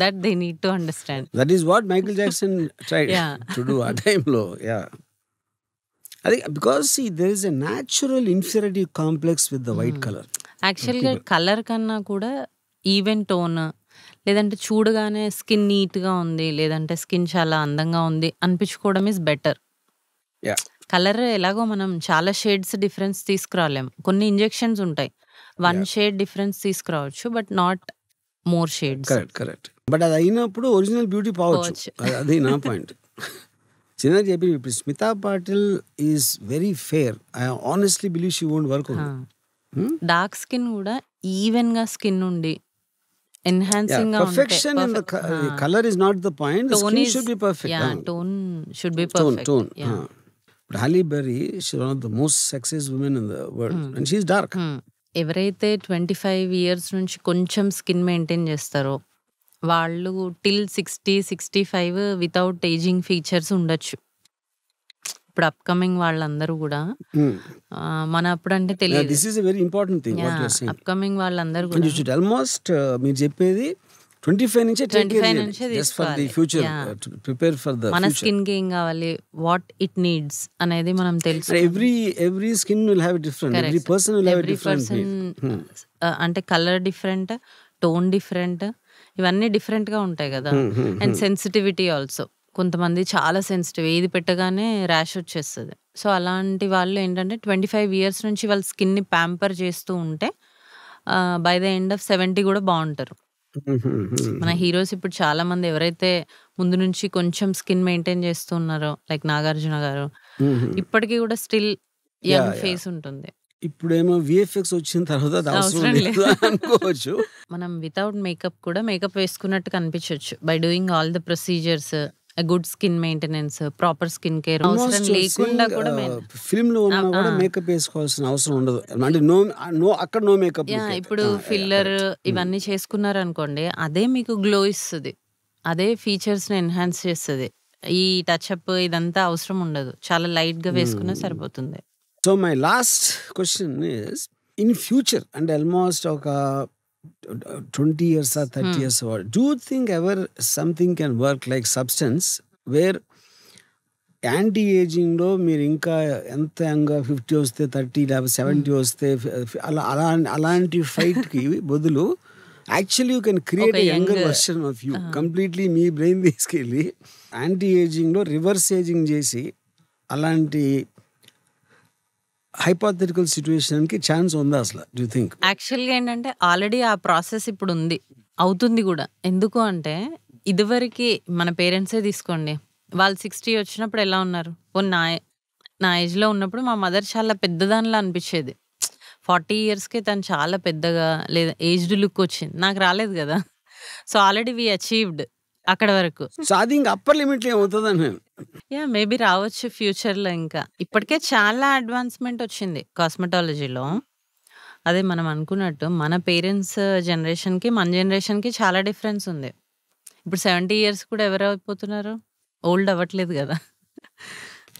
[SPEAKER 2] That they need to understand.
[SPEAKER 1] That is what Michael Jackson tried to do ఆ టైంలో. అది because see there is a natural inferiority complex with the white color.
[SPEAKER 2] యాక్చువల్గా కలర్ కన్నా కూడా ఈవెన్ టోన్, లేదంటే చూడగానే స్కిన్ నీట్గా ఉంది, లేదంటే స్కిన్ చాలా అందంగా ఉంది అనిపించుకోవడం ఈజ్ బెటర్. కలర్ ఎలాగో మనం చాలా షేడ్స్ డిఫరెన్స్ తీసుకురాలేం. కొన్ని ఇంజెక్షన్స్ ఉంటాయి, 1 షేడ్ డిఫరెన్స్ తీసుకురావచ్చు, but not more shades.
[SPEAKER 1] Correct. But అది అయినప్పుడు ఒరిజినల్ బ్యూటీ పోవచ్చు. అది నా పాయింట్. చిన్న చెప్పి ఇప్పుడు Smita Patil is very fair. I honestly believe she won't work.
[SPEAKER 2] Dark skin కూడా ఈవెన్ గా స్కిన్ ఉండి ఎన్హాన్సింగ్ గా ఉంటే,
[SPEAKER 1] perfection in the colour is not the point, the skin should be perfect.
[SPEAKER 2] Tone should be perfect.
[SPEAKER 1] But Halle Berry, she's one of the most sexiest women in the world, and she's dark.
[SPEAKER 2] ఎవరైతే 25 years నుంచి కొంచెం skin maintain చేస్తారో వాళ్ళు till 60-65 without ageing features ఉండొచ్చు. ఇప్పుడు upcoming వాళ్ళందరూ కూడా మన అప్పుడు అంటే తెలియదు.
[SPEAKER 1] This is a very important thing what you are saying.
[SPEAKER 2] Upcoming వాళ్ళందరూ
[SPEAKER 1] కూడా you should almost మీరు చెప్పేది 25 నుంచే just for the future, to prepare for the
[SPEAKER 2] మన స్కిన్ కి ఏం కావాలి, వాట్ ఇట్ నీడ్స్ అనేది మనం తెలుసు.
[SPEAKER 1] every skin will have a different, every person will have a different
[SPEAKER 2] అంటే కలర్ డిఫరెంట్, టోన్ డిఫరెంట్, ఇవన్నీ డిఫరెంట్ గా ఉంటాయి కదా. And sensitivity also. కొంతమంది చాలా సెన్సిటివ్. ఏది పెట్టగానే ర్యాష్ వచ్చేస్తది. సో, అలాంటి వాళ్ళు ఏంటంటే 25 ఇయర్స్ నుంచి వాళ్ళ స్కిన్‌ని ప్యాంపర్ చేస్తూ ఉంటే బై ద ఎండ్ ఆఫ్ 70 గూడా బావుంటారు. మన హీరోస్ ఇప్పుడు చాలా మంది ఎవరైతే ముందు నుంచి కొంచెం స్కిన్ మెయింటైన్ చేస్తూ ఉన్నారో లైక్ 'నాగార్జున' గారు ఇప్పటికి గూడా స్టిల్ యంగ్ ఫేస్ ఉంటుంది.
[SPEAKER 1] ఇప్పుడేమో విఎఫ్ఎక్స్ వచ్చిన తర్వాత అది అవసరం
[SPEAKER 2] అవసరం
[SPEAKER 1] లేదు
[SPEAKER 2] లేదు.
[SPEAKER 1] అనుకోవచ్చు.
[SPEAKER 2] మనం వితౌట్ మేకప్ కూడా మేకప్ వేసుకున్నట్టు కనిపించొచ్చు. By doing all the procedures, good skin maintenance, proper skin care అవసరం లేకుండా కూడా
[SPEAKER 1] ఫిల్మ్ లో ఉన్నా కూడా మేకప్ వేసుకోవాల్సిన అవసరం ఉండదు. అంటే నో అక్కడ నో మేకప్.
[SPEAKER 2] ఇప్పుడు ఫిల్లర్ ఇవన్నీ చేసుకున్నారనుకోండి, అదే మీకు గ్లో ఇస్తది. అదే ఫీచర్స్ ని ఎన్హాన్స్ చేస్తది. ఈ టచ్ అప్ ఇదంతా అవసరం ఉండదు. చాలా లైట్ గా వేసుకున్నా సరిపోతుంది.
[SPEAKER 1] So my last question is, in future అంటే ఆల్మోస్ట్ ఒక 20 years or 30 years, do you think ever something can work like substance where anti ageing లో మీరు ఇంకా ఎంత యంగా 50 వస్తే 30 లేకపోతే 70 వస్తే అలాంటి ఫైట్ కి బదులు actually you can create a younger version of you. Completely me brain తీసుకెళ్ళి యాంటీ ఏజింగ్ లో రివర్స్ ఏజింగ్ చేసి అలాంటి హైపోథెటికల్ సిచ్యువేషన్ కి ఛాన్స్ ఉందా అసలు? Do you think?
[SPEAKER 2] యాక్చువల్గా ఏంటంటే ఆల్రెడీ ఆ ప్రాసెస్ ఇప్పుడు ఉంది, అవుతుంది కూడా. ఎందుకు అంటే ఇదివరకు మన పేరెంట్సే తీసుకోండి, వాళ్ళు 60 వచ్చినప్పుడు ఎలా ఉన్నారు? నా ఏజ్లో ఉన్నప్పుడు మా మదర్ చాలా పెద్దదానిలా అనిపించేది. 40 ఇయర్స్కే తను చాలా పెద్దగా లేదా ఏజ్డ్ లుక్ వచ్చింది. నాకు రాలేదు కదా. సో ఆల్రెడీ వి అచీవ్డ్ అక్కడ వరకు.
[SPEAKER 1] సో అది ఇంకా అప్పర్ లిమిట్ ఏమవుతుందని
[SPEAKER 2] మేబీ రావచ్చు ఫ్యూచర్లో. ఇంకా ఇప్పటికే చాలా అడ్వాన్స్మెంట్ వచ్చింది కాస్మెటాలజీలో. అదే మనం అనుకున్నట్టు మన పేరెంట్స్ జనరేషన్కి మన జనరేషన్కి చాలా డిఫరెన్స్ ఉంది. ఇప్పుడు 70 ఇయర్స్ కూడా ఎవరు అయిపోతున్నారు? ఓల్డ్ అవ్వట్లేదు కదా.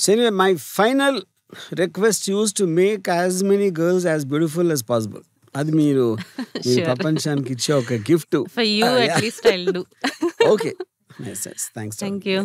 [SPEAKER 1] So my final request use to make as many girls as beautiful as possible. అది మీరు ప్రపంచానికి ఇచ్చే ఒక gift.
[SPEAKER 2] For you at least I will do.
[SPEAKER 1] Okay, thanks.
[SPEAKER 2] Thank you.